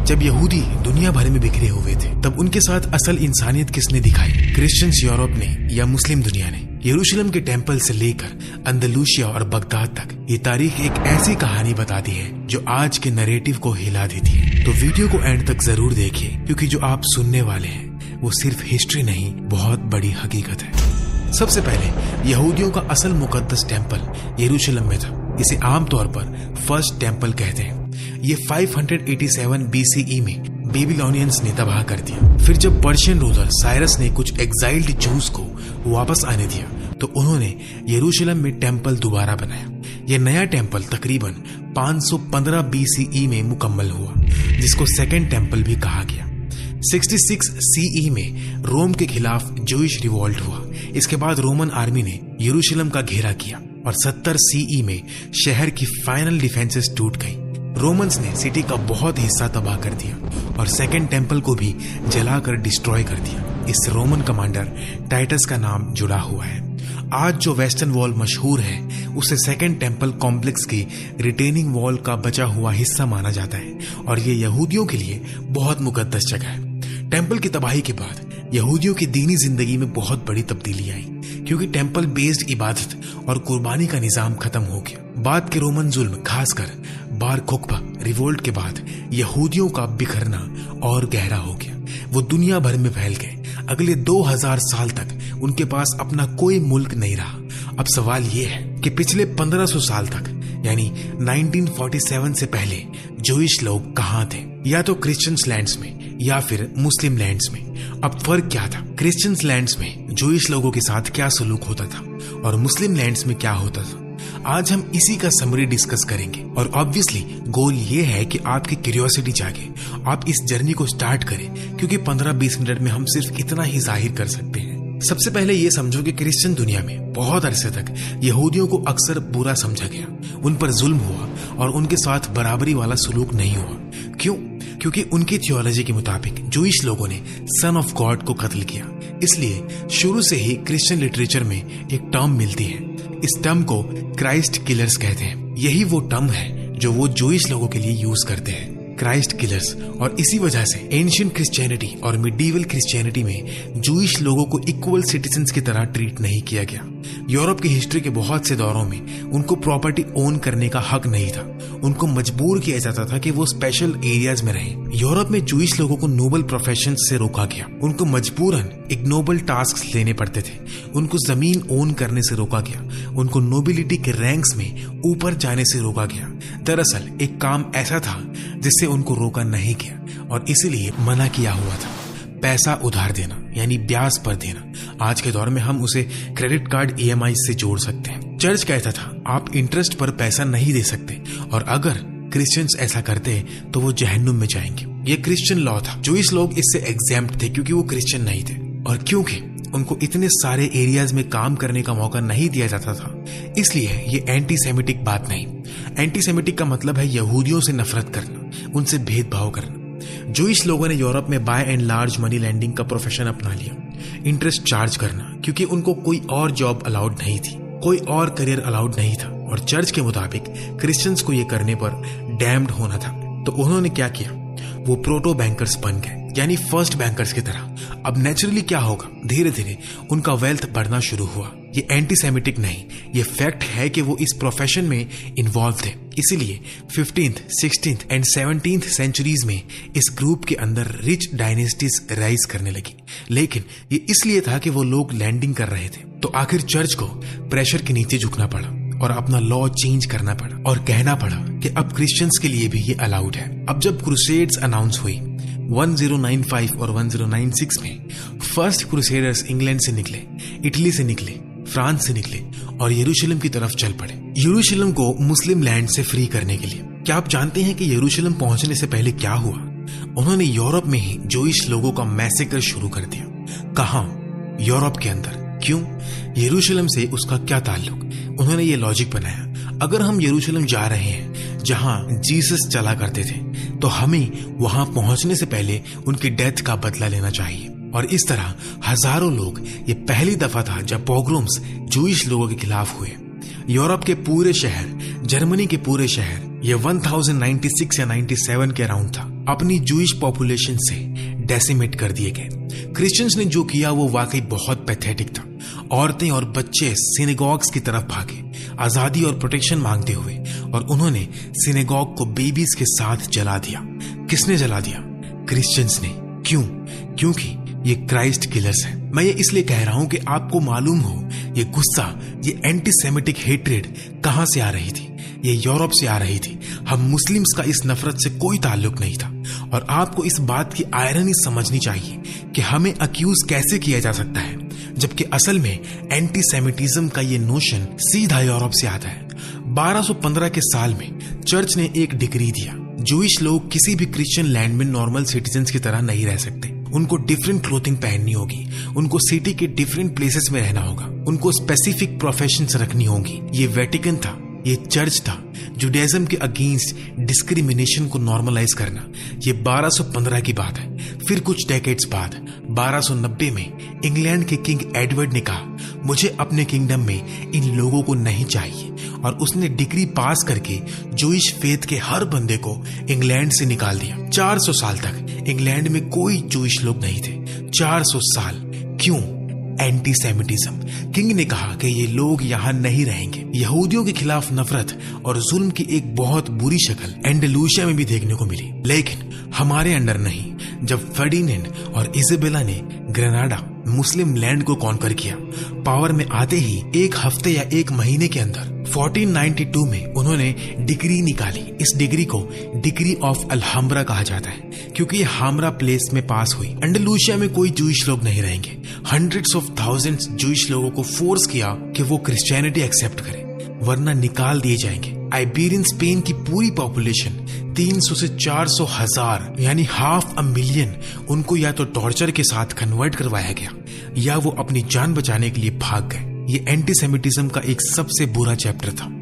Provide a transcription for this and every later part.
जब यहूदी दुनिया भर में बिखरे हुए थे, तब उनके साथ असल इंसानियत किसने दिखाई? क्रिश्चियंस यूरोप ने या मुस्लिम दुनिया ने? यरूशलेम के टेम्पल से लेकर अंदलूसिया और बगदाद तक ये तारीख एक ऐसी कहानी बताती है जो आज के नैरेटिव को हिला देती है। तो वीडियो को एंड तक जरूर देखिए, क्योंकि जो आप सुनने वाले हैं वो सिर्फ हिस्ट्री नहीं, बहुत बड़ी हकीकत है। सबसे पहले यहूदियों का असल मुकद्दस टेम्पल यरूशलेम में था। इसे आमतौर पर फर्स्ट टेम्पल कहते हैं। ये 587 BCE में बेबीलोनियंस ने तबाह कर दिया। फिर जब पर्शियन रूलर साइरस ने कुछ एग्जाइल्ड जूस को वापस आने दिया, तो उन्होंने यरूशलेम में टेम्पल दोबारा बनाया। यह नया टेम्पल तकरीबन 515 BCE में मुकम्मल हुआ, जिसको सेकेंड टेम्पल भी कहा गया। 66 CE में रोम के खिलाफ जूइश रिवॉल्ट हुआ। इसके बाद रोमन आर्मी ने यरूशलेम का घेरा किया और 70 CE में शहर की फाइनल डिफेंसेस टूट गई। रोमन्स ने सिटी का बहुत हिस्सा तबाह कर दिया और सेकेंड टेम्पल को भी जलाकर डिस्ट्रॉय कर दिया। इस रोमन कमांडर टाइटस का नाम जुड़ा हुआ है। आज जो वेस्टर्न वॉल मशहूर है, उसे सेकेंड टेम्पल कॉम्प्लेक्स की रिटेनिंग वॉल का बचा हुआ हिस्सा माना जाता है और ये यहूदियों के लिए बहुत मुकद्दस जगह है। टेम्पल की तबाही के बाद यहूदियों की दीनी जिंदगी में बहुत बड़ी तब्दीली आई, क्योंकि टेम्पल बेस्ड इबादत और कुर्बानी का निजाम खत्म हो गया। बाद के रोमन जुल्म, खासकर बार कोख्बा रिवोल्ट के बाद यहूदियों का बिखरना और गहरा हो गया। वो दुनिया भर में फैल गए। अगले 2000 साल तक उनके पास अपना कोई मुल्क नहीं रहा। अब सवाल ये है कि पिछले 1500 साल तक, यानी 1947 से पहले जूइश लोग कहाँ थे? या तो क्रिश्चियंस लैंड्स में या फिर मुस्लिम लैंड्स में। अब फर्क क्या था? क्रिश्चियंस लैंड्स में जूइश लोगों के साथ क्या सलूक होता था और मुस्लिम लैंड्स में क्या होता था? आज हम इसी का समरी डिस्कस करेंगे और ऑब्वियसली गोल ये है कि आपकी क्यूरियोसिटी जागे, आप इस जर्नी को स्टार्ट करें, क्योंकि 15-20 मिनट में हम सिर्फ इतना ही जाहिर कर सकते हैं। सबसे पहले ये समझो कि क्रिश्चियन दुनिया में बहुत अरसे तक यहूदियों को अक्सर बुरा समझा गया। उन पर जुल्म हुआ और उनके साथ बराबरी वाला सलूक नहीं हुआ। क्यों? क्योंकि उनकी थियोलॉजी के मुताबिक जूइश लोगों ने सन ऑफ गॉड को कत्ल किया। इसलिए शुरू से ही क्रिश्चियन लिटरेचर में एक टर्म मिलती है। इस टर्म को क्राइस्ट किलर्स कहते हैं। यही वो टर्म है जो वो जूइश लोगों के लिए यूज करते हैं, क्राइस्ट किलर्स। और इसी वजह से एंशिएंट क्रिश्चियनिटी और मिडीवल क्रिश्चियनिटी में जूइश लोगों को इक्वल सिटीजन्स की तरह ट्रीट नहीं किया गया। यूरोप की हिस्ट्री के बहुत से दौरों में उनको प्रॉपर्टी ओन करने का हक नहीं था। उनको मजबूर किया जाता था कि वो स्पेशल एरियाज में रहें। यूरोप में जूइश लोगों को नोबल प्रोफेशन से रोका गया। उनको मजबूरन इग्नोबल टास्क लेने पड़ते थे। उनको जमीन ओन करने से रोका गया। उनको नोबिलिटी के रैंक्स में ऊपर जाने से रोका गया। दरअसल एक काम ऐसा था जिससे उनको रोका नहीं गया और इसीलिए मना किया हुआ था। पैसा उधार देना, यानी ब्याज पर देना। आज के दौर में हम उसे क्रेडिट कार्ड EMI से जोड़ सकते हैं। चर्च कहता था आप इंटरेस्ट पर पैसा नहीं दे सकते, और अगर क्रिश्चियंस ऐसा करते तो वो जहन्नुम में जाएंगे। ये क्रिश्चियन लॉ था। जूइश लोग इससे एग्जेम्प्ट थे क्योंकि वो क्रिश्चियन नहीं थे, और क्योंकि उनको इतने सारे एरियाज में काम करने का मौका नहीं दिया जाता था, इसलिए ये एंटी सेमिटिक बात नहीं। एंटी सेमिटिक का मतलब है यहूदियों से नफरत करना, उनसे भेदभाव करना। जूइश लोगों ने यूरोप में by and large money lending का प्रोफेशन अपना लिया। इंटरेस्ट चार्ज करना, क्योंकि उनको कोई और जॉब अलाउड नहीं थी, कोई और करियर अलाउड नहीं था, और चर्च के मुताबिक क्रिश्चियंस को ये करने पर डैम्ड होना था। तो उन्होंने क्या किया? वो प्रोटो बैंकर्स बन गए, यानी फर्स्ट बैंकर्स की तरह। अब नेचुरली क्या होगा? धीरे धीरे उनका वेल्थ बढ़ना शुरू हुआ। ये एंटी सेमिटिक नहीं, ये फैक्ट है कि वो इस प्रोफेशन में इन्वॉल्व थे। इसीलिए 15th, 16th and 17th centuries में इस ग्रुप के अंदर रिच डायनेस्टीज राइज करने लगी। लेकिन ये इसलिए था कि वो लोग लैंडिंग कर रहे थे। तो आखिर चर्च को प्रेशर के नीचे झुकना पड़ा और अपना लॉ चेंज करना पड़ा और कहना पड़ा कि अब क्रिश्चियंस के लिए भी ये अलाउड है। अब जब क्रूसेड्स अनाउंस हुई 1095 और 1096 में, फर्स्ट क्रूसेडर्स इंग्लैंड से निकले, इटली से निकले, फ्रांस से निकले और यरूशलेम की तरफ चल पड़े, यरूशलेम को मुस्लिम लैंड से फ्री करने के लिए। क्या आप जानते हैं कि यरूशलेम पहुंचने से पहले क्या हुआ? उन्होंने यूरोप में ही जूइश लोगों का मैसेकर शुरू कर दिया। कहां? यूरोप के अंदर। क्यों? यरूशलेम से उसका क्या ताल्लुक? उन्होंने ये लॉजिक बनाया, अगर हम यरूशलेम जा रहे हैं जहां जीसस चला करते थे, तो हमें वहां पहुंचने से पहले उनकी डेथ का बदला लेना चाहिए। और इस तरह हजारों लोग, ये पहली दफा था जब पोग्रोम्स जूइश लोगों के खिलाफ हुए। यूरोप के पूरे शहर, जर्मनी के पूरे शहर, ये 1096 या 97 के अराउंड था। अपनी जूइश पॉपुलेशन से डेसिमेट कर दिए गए। क्रिश्चियंस ने जो किया वो वाकई बहुत पैथेटिक था। औरतें और बच्चे सिनेगॉग्स की तरफ भागे आजादी और प्रोटेक्शन मांगते हुए, और उन्होंने सिनेगॉग को बेबीज के साथ जला दिया। किसने जला दिया? क्रिश्चियंस ने। क्यों? क्योंकि ये क्राइस्ट किलर्स हैं। मैं ये इसलिए कह रहा हूं कि आपको मालूम हो ये गुस्सा, ये एंटीसेमिटिक हेट्रेड कहां से आ रही थी। ये यूरोप से आ रही थी। हम मुस्लिम्स का इस नफरत से कोई ताल्लुक नहीं था। और आपको इस बात की आयरनी समझनी चाहिए कि हमें अक्यूज कैसे किया जा सकता है, जबकि असल में एंटीसेमिटिज्म का ये नोशन सीधा यूरोप से आता है। 1215 के साल में चर्च ने एक डिक्री दिया, जूइश लोग किसी भी क्रिश्चियन लैंड में नॉर्मल सिटीजन्स की तरह नहीं रह सकते। उनको डिफरेंट क्लोथिंग पहननी होगी, उनको सिटी के डिफरेंट प्लेसेस में रहना होगा, उनको स्पेसिफिक प्रोफेशंस रखनी होंगी। ये वेटिकन था, ये चर्च था। जुडाइज्म के अगेंस्ट डिस्क्रिमिनेशन को नॉर्मलाइज करना, ये 1215 की बात है। फिर कुछ डेकेड्स बाद 1290 में इंग्लैंड के किंग एडवर्ड ने कहा, मुझे अपने किंगडम में इन लोगों को नहीं चाहिए, और उसने डिक्री पास करके जूइश फेथ के हर बंदे को इंग्लैंड से निकाल दिया। 400 साल तक इंग्लैंड में कोई जूइश लोग नहीं थे। 400 साल। क्यों? एंटीसेमिटिज्म। किंग ने कहा कि ये लोग यहाँ नहीं रहेंगे। यहूदियों के खिलाफ नफरत और जुल्म की एक बहुत बुरी शक्ल एंडलूसिया में भी देखने को मिली, लेकिन हमारे अंडर नहीं। जब फर्डिनेंड और इजाबेला ने ग्रेनाडा मुस्लिम लैंड को कॉन्कर किया, पावर में आते ही एक हफ्ते या एक महीने के अंदर 1492 में उन्होंने डिग्री निकाली। इस डिग्री को डिग्री ऑफ अलहम्ब्रा कहा जाता है, क्योंकि ये हामरा प्लेस में पास हुई। अंडलूसिया में कोई जूइश लोग नहीं रहेंगे। हंड्रेड्स ऑफ थाउजेंड्स जूइश लोगों को फोर्स किया कि वो क्रिश्चियनिटी एक्सेप्ट करें, वरना निकाल दिए जाएंगे। आइबेरियन स्पेन की पूरी पॉपुलेशन 300 से 400 हजार यानी 500,000 मिलियन, उनको या तो टॉर्चर के साथ कन्वर्ट करवाया गया या वो अपनी जान बचाने के लिए भाग गए। ये एंटीसेमिटिज्म का एक सबसे बुरा चैप्टर था।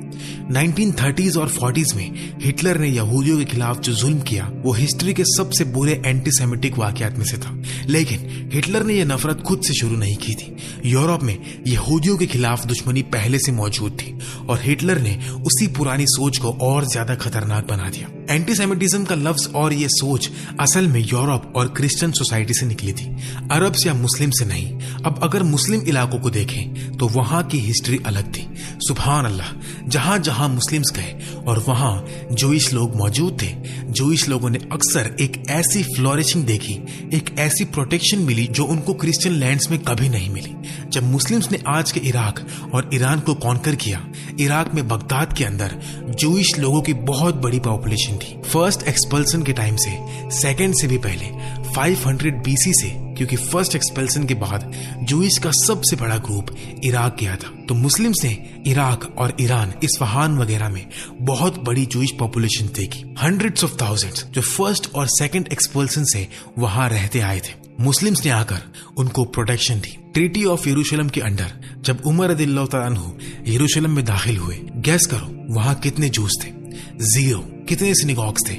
1930s और 40s में हिटलर ने यहूदियों के खिलाफ जो जुल्म किया वो हिस्ट्री के सबसे बुरे एंटीसेमिटिक वाकयात में से था। लेकिन हिटलर ने यह नफरत खुद से शुरू नहीं की थी। यूरोप में यहूदियों के खिलाफ दुश्मनी पहले से मौजूद थी, और हिटलर ने उसी पुरानी सोच को और ज्यादा खतरनाक बना दिया। एंटीसेमिटिज्म का लफ्ज और ये सोच असल में यूरोप और क्रिश्चियन सोसाइटी से निकली थी, अरब या मुस्लिम से नहीं। अब अगर मुस्लिम इलाकों को देखें तो वहां की हिस्ट्री अलग थी। सुभान अल्लाह, जहां जहां मुस्लिम्स गए और वहां जूइश लोग मौजूद थे, जूइश लोगों ने अक्सर एक ऐसी फ्लोरिशिंग देखी, एक ऐसी प्रोटेक्शन मिली जो उनको क्रिश्चियन लैंड्स में कभी नहीं मिली। जब मुस्लिम्स ने आज के इराक और ईरान को कॉन्कर किया, इराक में बगदाद के अंदर जूइश लोगों की बहुत बड़ी पॉपुलेशन थी। फर्स्ट एक्सपल्सन के टाइम से, सेकेंड से भी पहले 500 BC से, क्योंकि फर्स्ट एक्सपल्सन के बाद जूइश का सबसे बड़ा ग्रुप इराक गया था। तो मुस्लिम्स ने इराक और ईरान, इस्फहान वगैरह में बहुत बड़ी जूइश पॉपुलेशन देखी। हंड्रेड्स ऑफ थाउजेंड्स जो फर्स्ट और सेकंड एक्सपल्सन से वहां रहते आए थे। मुस्लिम्स ने आकर उनको प्रोटेक्शन दी। ट्रीटी ऑफ यरूशलेम के अंडर जब उमर रदियल्लाहु तआला अन्हु यरूशलेम में दाखिल हुए, गैस करो वहां कितने जूस थे? 0। कितने सिनेगॉग्स थे?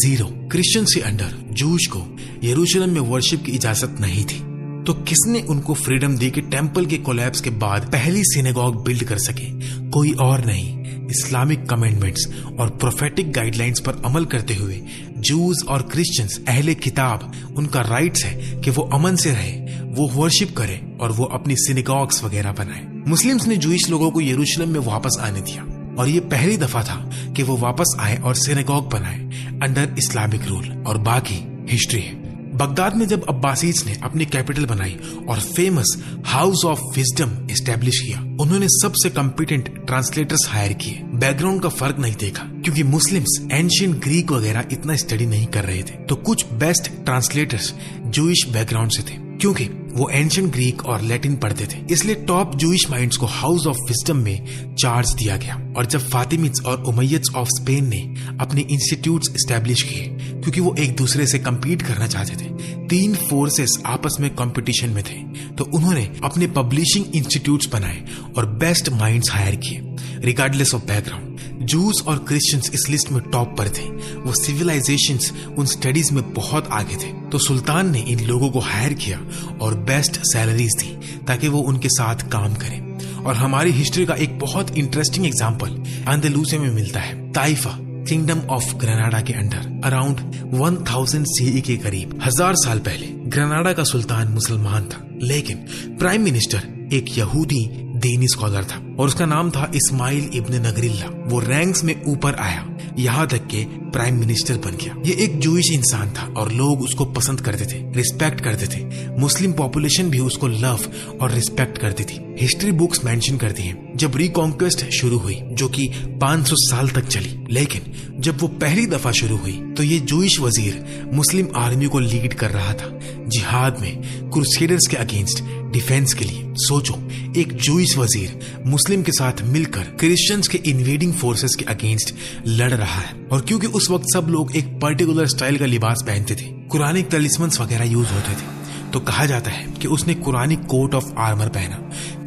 0। क्रिश्चियन के अंडर जूश को यरूशलेम में वर्शिप की इजाजत नहीं थी, तो किसने उनको फ्रीडम दी कि टेंपल के कोलैप्स के बाद पहली सिनेगॉग बिल्ड कर सके? कोई और नहीं। इस्लामिक कमेंडमेंट्स और प्रोफेटिक गाइडलाइंस पर अमल करते हुए जूज और क्रिश्चियंस, अहले किताब, उनका राइट्स है कि वो अमन से रहे, वो वर्शिप करे और वो अपनी सिनेगॉग्स वगैरह बनाए। मुस्लिम्स ने जूइश लोगों को यरूशलेम में वापस आने दिया, और ये पहली दफा था कि वो वापस आए और सिनेगॉग बनाए अंडर इस्लामिक रूल, और बाकी हिस्ट्री है। बगदाद में जब अब्बासीज ने अपनी कैपिटल बनाई और famous house of wisdom establish किया, उन्होंने सबसे कॉम्पिटेंट ट्रांसलेटर्स हायर किए। बैकग्राउंड का फर्क नहीं देखा, क्योंकि मुस्लिम्स एंशिएंट ग्रीक वगैरह इतना स्टडी नहीं कर रहे थे, तो कुछ बेस्ट ट्रांसलेटर्स जूइश बैकग्राउंड से थे, क्योंकि वो एंशिएंट ग्रीक और लैटिन पढ़ते थे। इसलिए टॉप जूइश माइंड्स को हाउस ऑफ विजडम में चार्ज दिया गया। और जब फातिमिड्स और उमैयद्स ऑफ स्पेन ने अपने इंस्टीट्यूट्स एस्टेब्लिश किए, क्योंकि वो एक दूसरे से कम्पीट करना चाहते थे, 3 फोर्सेस आपस में कंपटीशन में थे, तो उन्होंने अपने पब्लिशिंग इंस्टीट्यूट्स बनाए और बेस्ट माइंड्स हायर किए। रिगार्डलेस ऑफ बैकग्राउंड, जूस और क्रिश्चियंस इस लिस्ट में टॉप पर थे। वो सिविलाइजेशंस उन स्टडीज में बहुत आगे थे, तो सुल्तान ने इन लोगों को हायर किया और बेस्ट सैलरीज दी ताकि वो उनके साथ काम करें। और हमारी हिस्ट्री का एक बहुत इंटरेस्टिंग एग्जाम्पल अंदलूसिया में मिलता है। ताइफा, किंगडम ऑफ ग्रेनाडा के अंडर अराउंड 1000 CE के करीब 1000 साल पहले ग्रेनाडा का सुल्तान मुसलमान था, लेकिन प्राइम मिनिस्टर एक यहूदी दीनी स्कॉलर था और उसका नाम था इस्माइल इब्न नगरिल्ला। वो रैंक्स में ऊपर आया, यहाँ तक के प्राइम मिनिस्टर बन गया। ये एक जूइश इंसान था और लोग उसको पसंद करते थे, रिस्पेक्ट करते थे। मुस्लिम पॉपुलेशन भी उसको लव और रिस्पेक्ट करती थी। हिस्ट्री बुक्स मेंशन करती हैं जब रिकॉन्क्वेस्ट शुरू हुई जो कि 500 साल तक चली, लेकिन जब वो पहली दफा शुरू हुई तो ये जूइश वजीर मुस्लिम आर्मी को लीड कर रहा था जिहाद में क्रूसेडर्स के अगेंस्ट डिफेंस के लिए। सोचो, एक जूइश वजीर मुस्लिम के साथ मिलकर क्रिश्चियंस के इन्वेडिंग फोर्सेस के अगेंस्ट लड़ रहा है। और क्योंकि उस वक्त सब लोग एक पर्टिकुलर स्टाइल का लिबास पहनते थे, कुरानिक तलिस्मन्स वगैरह यूज होते थे, तो कहा जाता है कि उसने कुरानिक कोट ऑफ आर्मर पहना,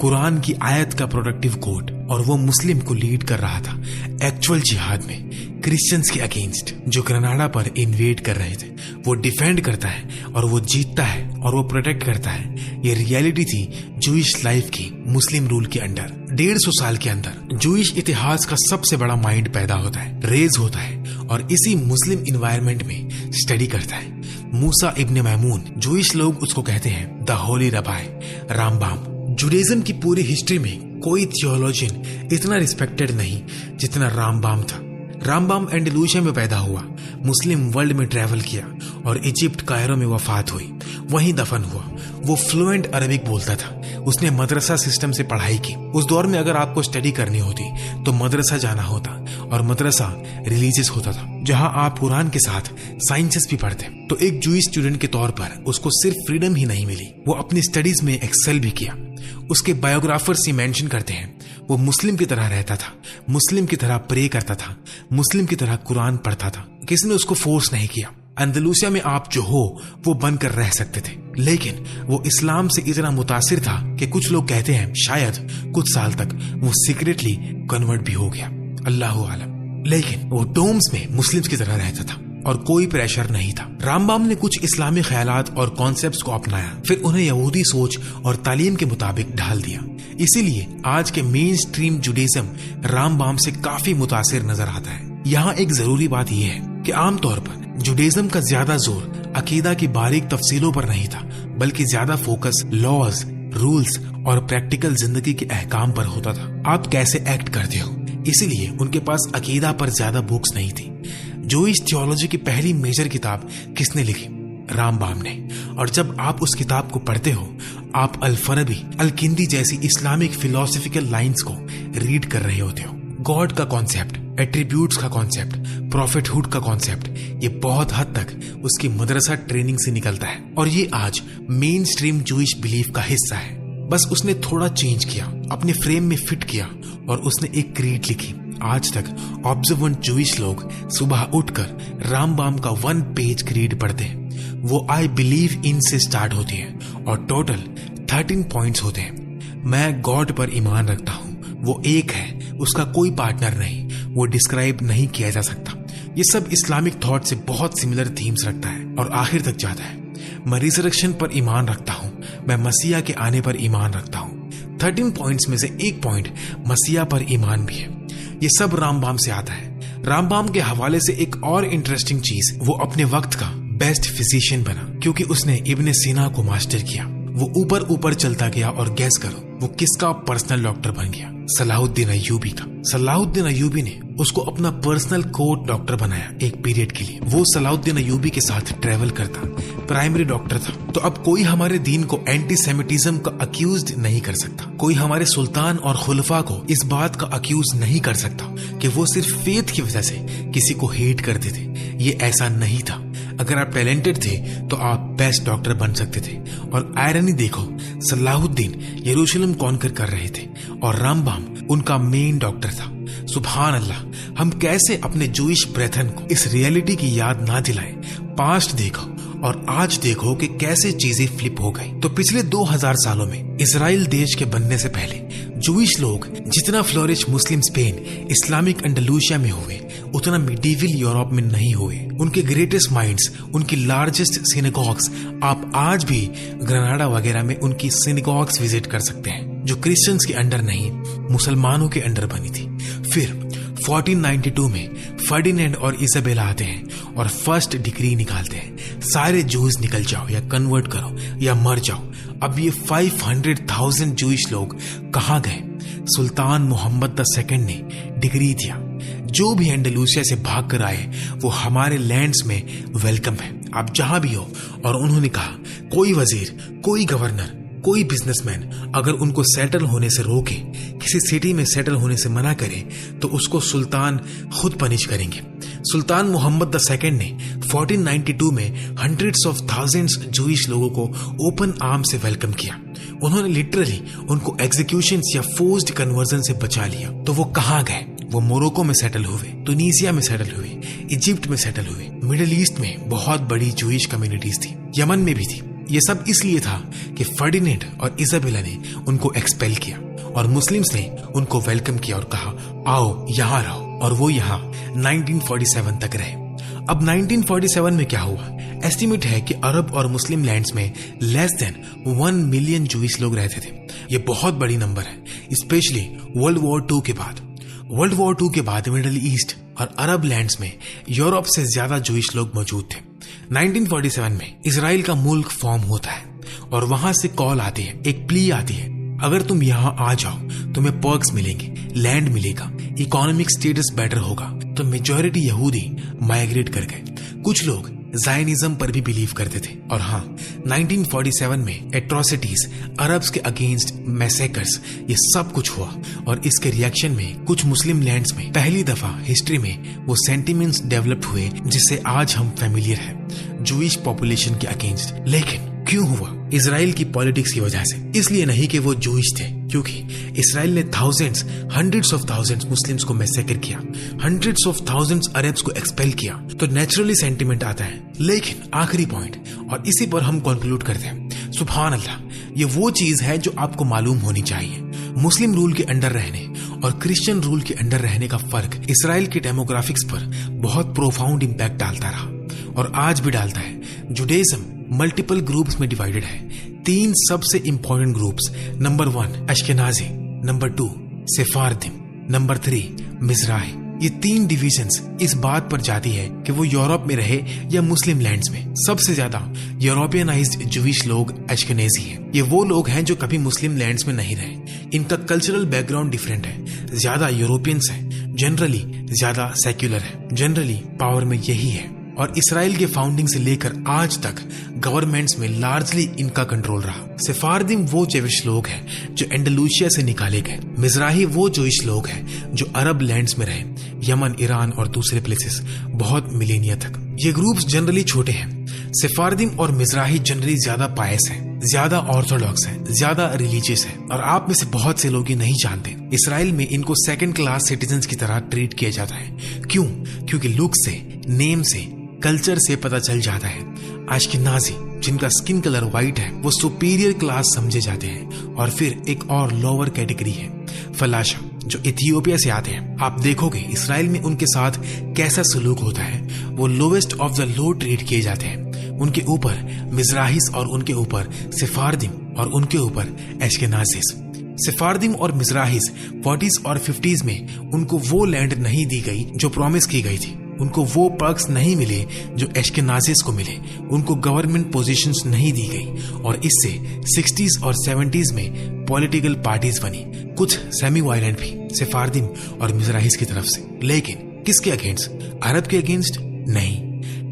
कुरान की आयत का प्रोटेक्टिव कोट, और वो मुस्लिम को लीड कर रहा था एक्चुअल जिहाद में क्रिश्चियंस के अगेंस्ट जो ग्रेनाडा पर इन्वेड कर रहे थे। वो डिफेंड करता है और वो जीतता है और वो प्रोटेक्ट करता है। ये रियलिटी थी जूइश लाइफ की मुस्लिम रूल के अंडर। 150 साल के अंदर जूइश इतिहास का सबसे बड़ा माइंड पैदा होता है, रेज होता है और इसी मुस्लिम इन्वायरमेंट में स्टडी करता है। मूसा इब्न मैमून, जूइश लोग उसको कहते हैं द होली रबाई, रामबाम। जुडाइज्म की पूरी हिस्ट्री में कोई थियोलॉजियन इतना रिस्पेक्टेड नहीं जितना रामबाम था। रामबाम एंडलूसिया में पैदा हुआ, मुस्लिम वर्ल्ड में ट्रैवल किया और इजिप्ट कायरो में वफात हुई, वहीं दफन हुआ। वो फ्लुएंट अरबिक बोलता था। उसने मदरसा सिस्टम से पढ़ाई की। उस दौर में अगर आपको स्टडी करनी होती तो मदरसा जाना होता और मदरसा रिलीजियस होता था जहां आप कुरान के साथ साइंसेस भी पढ़ते। तो एक जूइश स्टूडेंट के तौर पर उसको सिर्फ फ्रीडम ही नहीं मिली, वो अपनी स्टडीज में एक्सेल भी किया। उसके बायोग्राफर्स ही मेंशन करते हैं वो मुस्लिम की तरह रहता था, मुस्लिम की तरह प्रे करता था, मुस्लिम की तरह कुरान पढ़ता था। किसी ने उसको फोर्स नहीं किया। अंदलूसिया में आप जो हो वो बनकर रह सकते थे, लेकिन वो इस्लाम से इतना मुतासिर था कि कुछ लोग कहते हैं शायद कुछ साल तक वो सीक्रेटली कन्वर्ट भी हो गया, अल्लाहु आलम। लेकिन वो डोम्स में मुस्लिम्स की तरह रहता था और कोई प्रेशर नहीं था। रामबाम ने कुछ इस्लामी ख्यालात और कॉन्सेप्ट्स को अपनाया, फिर उन्हें यहूदी सोच और तालीम के मुताबिक ढाल दिया। इसीलिए आज के मेन स्ट्रीम जुडाइज्म रामबाम से काफी मुतासिर नजर आता है। यहाँ एक जरूरी बात यह है कि आमतौर पर जुडाइज्म का ज्यादा जोर अकीदा की बारीक तफसीलों पर नहीं था, बल्कि ज्यादा फोकस लॉज, रूल्स और प्रैक्टिकल जिंदगी के अहकाम पर होता था। आप कैसे एक्ट करते हो, इसीलिए उनके पास अकीदा पर ज्यादा बुक्स नहीं थी। जूइश थियोलॉजी की पहली मेजर किताब किसने लिखी? रामबाम ने। और जब आप उस किताब को पढ़ते हो, आप अल फरबी, अल किंदी जैसी इस्लामिक फिलोसफिकल लाइंस को रीड कर रहे होते हो। गॉड का कॉन्सेप्ट, एट्रीब्यूट्स का कॉन्सेप्ट, प्रॉफिटहुड का कॉन्सेप्ट, ये बहुत हद तक उसकी मदरसा ट्रेनिंग से निकलता है और ये आज मेन स्ट्रीम जूइश बिलीफ का हिस्सा है। बस उसने थोड़ा चेंज किया, अपने फ्रेम में फिट किया और उसने एक क्रीड लिखी। आज तक ऑब्जर्वेंट जूइश लोग सुबह उठकर रामबाम का 1 पेज क्रीड पढ़ते हैं। वो आई बिलीव इन से स्टार्ट होती है और टोटल 13 पॉइंट्स होते हैं। मैं गॉड पर ईमान रखता हूँ, वो एक है, उसका कोई पार्टनर नहीं, वो डिस्क्राइब नहीं किया जा सकता। ये सब इस्लामिक थॉट से बहुत सिमिलर थीम्स रखता है और आखिर तक जाता है। मैं रिजरेक्शन पर ईमान रखता हूँ, मैं मसीहा के आने पर ईमान रखता हूँ। 13 पॉइंट्स में से एक पॉइंट मसीहा पर ईमान भी है। ये सब रामबाम से आता है। रामबाम के हवाले से एक और इंटरेस्टिंग चीज, वो अपने वक्त का बेस्ट फिजिशियन बना क्योंकि उसने इब्ने सीना को मास्टर किया। वो ऊपर ऊपर चलता गया और गैस करो वो किसका पर्सनल डॉक्टर बन गया? सलाहुद्दीन अय्यूबी का। सलाहुद्दीन अय्यूबी ने उसको अपना पर्सनल कोर्ट डॉक्टर बनाया एक पीरियड के लिए। वो सलाहुद्दीन अय्यूबी के साथ ट्रेवल करता, प्राइमरी डॉक्टर था। तो अब कोई हमारे दीन को एंटी सेमिटिज्म का अक्यूज नहीं कर सकता, कोई हमारे सुल्तान और खुलफा को इस बात का अक्यूज नहीं कर सकता कि वो सिर्फ फेथ की वजह से किसी को हेट करते थे। ये ऐसा नहीं था। अगर आप टैलेंटेड थे तो आप बेस्ट डॉक्टर बन सकते थे। और आयरनी देखो, सलाहुद्दीन यरूशलेम कॉन्कर कर रहे थे और रामबाम उनका मेन डॉक्टर था। सुभान अल्लाह, हम कैसे अपने जूइश ब्रेथन को इस रियलिटी की याद ना दिलाएं। पास्ट देखो और आज देखो कि कैसे चीजें फ्लिप हो गई। तो पिछले 2000 सालों में इजराइल देश के बनने से पहले जूइश लोग जितना फ्लोरिश मुस्लिम स्पेन, इस्लामिक अंडलूसिया में हुए, उतना मिडीवल यूरोप में नहीं हुए। उनके ग्रेटेस्ट माइंड्स, उनकी लार्जेस्ट सिनेगॉग्स, आप आज भी ग्रेनाडा वगैरह में उनकी सिनेगॉग्स विजिट कर सकते हैं, जो क्रिश्चियंस के अंडर नहीं, मुसलमानों के अंडर बनी थी। फिर 1492 में फर्डिनेंड और इजाबेला आते हैं और फर्स्ट डिक्री निकालते हैं, सारे जूस निकल जाओ या कन्वर्ट करो या मर जाओ। अब ये 500,000 जूइश लोग कहाँ गए? सुल्तान मोहम्मद II ने डिक्री दिया, जो भी एंडलूसिया से भाग कर आए वो हमारे लैंड्स में वेलकम है, आप जहां भी हो। और उन्होंने कहा कोई वजीर, कोई गवर्नर, कोई बिजनेसमैन अगर उनको सेटल होने से रोके, किसी सिटी में सेटल होने से मना करे, तो उसको सुल्तान खुद पनिश करेंगे। सुल्तान मोहम्मद II ने 1492 में hundreds of thousands जूइश लोगों को ओपन आर्म से वेलकम किया। उन्होंने लिटरली उनको एग्जीक्यूशंस या फोर्स्ड कन्वर्जन से बचा लिया। तो वो कहाँ गए? वो मोरक्को में सेटल हुए, तुनीसिया में सेटल हुए, इजिप्ट में सेटल हुए, मिडिल ईस्ट में बहुत बड़ी जूइश कम्युनिटीज थी, यमन में भी थी। ये सब इसलिए था कि फर्डिनेंड और इजाबेला ने उनको एक्सपेल किया और मुस्लिम्स ने उनको वेलकम किया और कहा आओ यहाँ रहो, और वो यहाँ 1947 तक रहे। अब 1947 में क्या हुआ? एस्टिमेट है कि अरब और मुस्लिम लैंड्स में लेस देन 1 मिलियन जूइश लोग रहते थे। ये बहुत बड़ी नंबर है, स्पेशली वर्ल्ड वॉर 2 के बाद। वर्ल्ड वॉर 2 के बाद मिडिल ईस्ट और अरब लैंड्स में यूरोप से ज्यादा जूइश लोग मौजूद थे। 1947 में इजराइल का मुल्क फॉर्म होता है और वहां से कॉल आती है, एक प्ली आती है, अगर तुम यहाँ आ जाओ तुम्हें पर्क्स मिलेंगे, लैंड मिलेगा, इकोनॉमिक स्टेटस बेटर होगा। तो मेजॉरिटी यहूदी माइग्रेट कर गए। कुछ लोग जायनिज्म पर भी बिलीव करते थे। और हाँ, 1947 में एट्रोसिटीज, अरब्स के अगेंस्ट मैसेकर्स, ये सब कुछ हुआ और इसके रिएक्शन में कुछ मुस्लिम लैंड्स में पहली दफा हिस्ट्री में वो सेंटिमेंट्स डेवलप हुए जिससे आज हम फेमिलियर हैं, जूइश पॉपुलेशन के अगेंस्ट। लेकिन क्यों हुआ? इजराइल की पॉलिटिक्स की वजह से। इसलिए नहीं कि वो जूइश थे, क्योंकि इजराइल ने thousands, hundreds of thousands Muslims को मैसेकर किया, hundreds of thousands अरब्स को एक्सपेल किया, तो नेचुरली सेंटिमेंट आता है। लेकिन आखिरी पॉइंट, और इसी पर हम कंक्लूड करते हैं, सुभान अल्लाह, ये वो चीज है जो आपको मालूम होनी चाहिए। मुस्लिम रूल के अंडर रहने और क्रिश्चियन रूल के अंडर रहने का फर्क इजराइल के डेमोग्राफिक्स पर बहुत प्रोफाउंड इम्पैक्ट डालता रहा और आज भी डालता है। जुडाइज्म मल्टीपल ग्रुप्स में डिवाइडेड है। 3 सबसे important groups, number 1 Ashkenazi, number 2 Sephardim, number 3 Mizrahi. ये 3 डिविजन्स इस बात पर जाती है कि वो यूरोप में रहे या मुस्लिम लैंड्स में। सबसे ज्यादा यूरोपियनाइज्ड जूइश लोग अश्केनाजी हैं। ये वो लोग हैं जो कभी मुस्लिम लैंड्स में नहीं रहे। इनका कल्चरल बैकग्राउंड डिफरेंट है, ज्यादा यूरोपियंस हैं, जनरली ज्यादा सेक्युलर है, जनरली पावर में यही है। और इसराइल के फाउंडिंग से लेकर आज तक गवर्नमेंट्स में लार्जली इनका कंट्रोल रहा। सेफारदिम वो जूइश लोग हैं जो एंडलूसिया से निकाले गए। मिज़राही वो जूइश लोग हैं जो अरब लैंड्स में रहे, यमन, ईरान और दूसरे प्लेसेस, बहुत मिलेनिया तक। ये ग्रुप्स जनरली छोटे हैं। सेफारदिम और मिज़राही जनरली ज्यादा पायस हैं, ज्यादा ऑर्थोडॉक्स हैं, ज्यादा रिलीजियस हैं, और आप में से बहुत से लोग ये नहीं जानते। इसराइल में इनको सेकंड क्लास सिटीजन्स की तरह ट्रीट किया जाता है। क्यों? क्योंकि लुक से, नेम से, कल्चर से पता चल जाता है। अश्केनाजी, जिनका स्किन कलर व्हाइट है, वो सुपीरियर क्लास समझे जाते हैं। और फिर एक और लोअर कैटेगरी है फलाशा, जो इथियोपिया से आते हैं। आप देखोगे इसराइल में उनके साथ कैसा सलूक होता है। वो lowest of the low treat किए जाते हैं। उनके ऊपर मिज़राहिस और उनके ऊपर सेफारदिम और उनके ऊपर अश्केनाजीस। सेफारदिम और मिज़राहिस 40s और 50s में उनको वो लैंड नहीं दी गई जो प्रॉमिस की गई थी। उनको वो पर्क्स नहीं मिले जो अश्केनाजीस को मिले। उनको गवर्नमेंट पोजीशंस नहीं दी गई और इससे 60s और 70s में पॉलिटिकल पार्टीज बनी, कुछ सेमी वायलेंट भी, सेफारदिम और मिज़राहिस की तरफ से। लेकिन किसके अगेंस्ट? अरब के अगेंस्ट नहीं,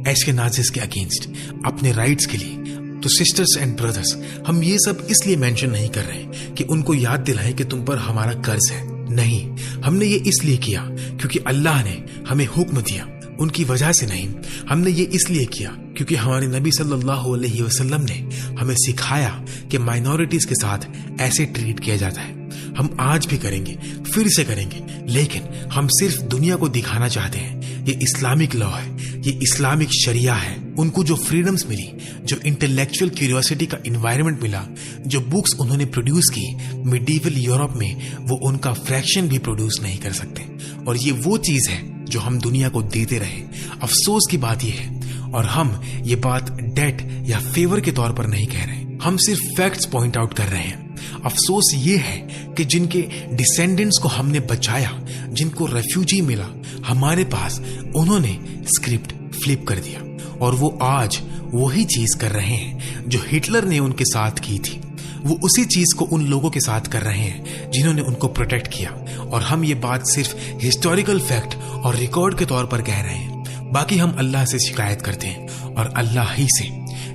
अश्केनाजीस के अगेंस्ट, अपने राइट्स के लिए। तो सिस्टर्स एंड ब्रदर्स, हम ये सब इसलिए मेंशन नहीं कर रहे कि उनको याद दिलाएं कि तुम पर हमारा कर्ज है। नहीं, हमने ये इसलिए किया क्योंकि अल्लाह ने हमें हुक्म दिया, उनकी वजह से नहीं। हमने ये इसलिए किया क्योंकि हमारे नबी सल्लल्लाहु अलैहि वसल्लम ने हमें सिखाया कि माइनॉरिटीज के साथ ऐसे ट्रीट किया जाता है। हम आज भी करेंगे, फिर से करेंगे, लेकिन हम सिर्फ दुनिया को दिखाना चाहते हैं ये इस्लामिक लॉ है, ये इस्लामिक शरिया है। उनको जो फ्रीडम्स मिली, जो इंटेलेक्चुअल क्यूरियोसिटी का इन्वायरमेंट मिला, जो बुक्स उन्होंने प्रोड्यूस की मिडीवल यूरोप में, वो उनका फ्रैक्शन भी प्रोड्यूस नहीं कर सकते। और ये वो चीज है जो हम दुनिया को देते रहे। अफसोस की बात यह है, और हम ये बात डेट या फेवर के तौर पर नहीं कह रहे, हम सिर्फ फैक्ट्स पॉइंट आउट कर रहे हैं। अफसोस ये है कि जिनके डिसेंडेंट्स को हमने बचाया, जिनको रेफ्यूजी मिला हमारे पास, उन्होंने स्क्रिप्ट फ्लिप कर दिया और वो आज वही चीज कर रहे हैं जो हिटलर ने उनके साथ की थी। वो उसी चीज को उन लोगों के साथ कर रहे हैं जिन्होंने उनको प्रोटेक्ट किया। और हम ये बात सिर्फ हिस्टोरिकल फैक्ट और रिकॉर्ड के तौर पर कह रहे हैं। बाकी हम अल्लाह से शिकायत करते हैं और अल्लाह ही से।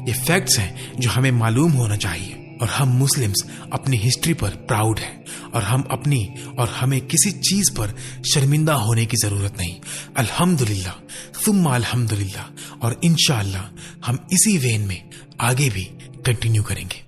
ये फैक्ट्स हैं जो हमें मालूम होना चाहिए। और हम मुस्लिम्स अपनी हिस्ट्री पर प्राउड हैं और हमें किसी चीज पर शर्मिंदा होने की जरूरत नहीं। अल्हम्दुलिल्लाह सुम्मा अल्हम्दुलिल्लाह। और इंशाअल्लाह हम इसी वेन में आगे भी कंटिन्यू करेंगे।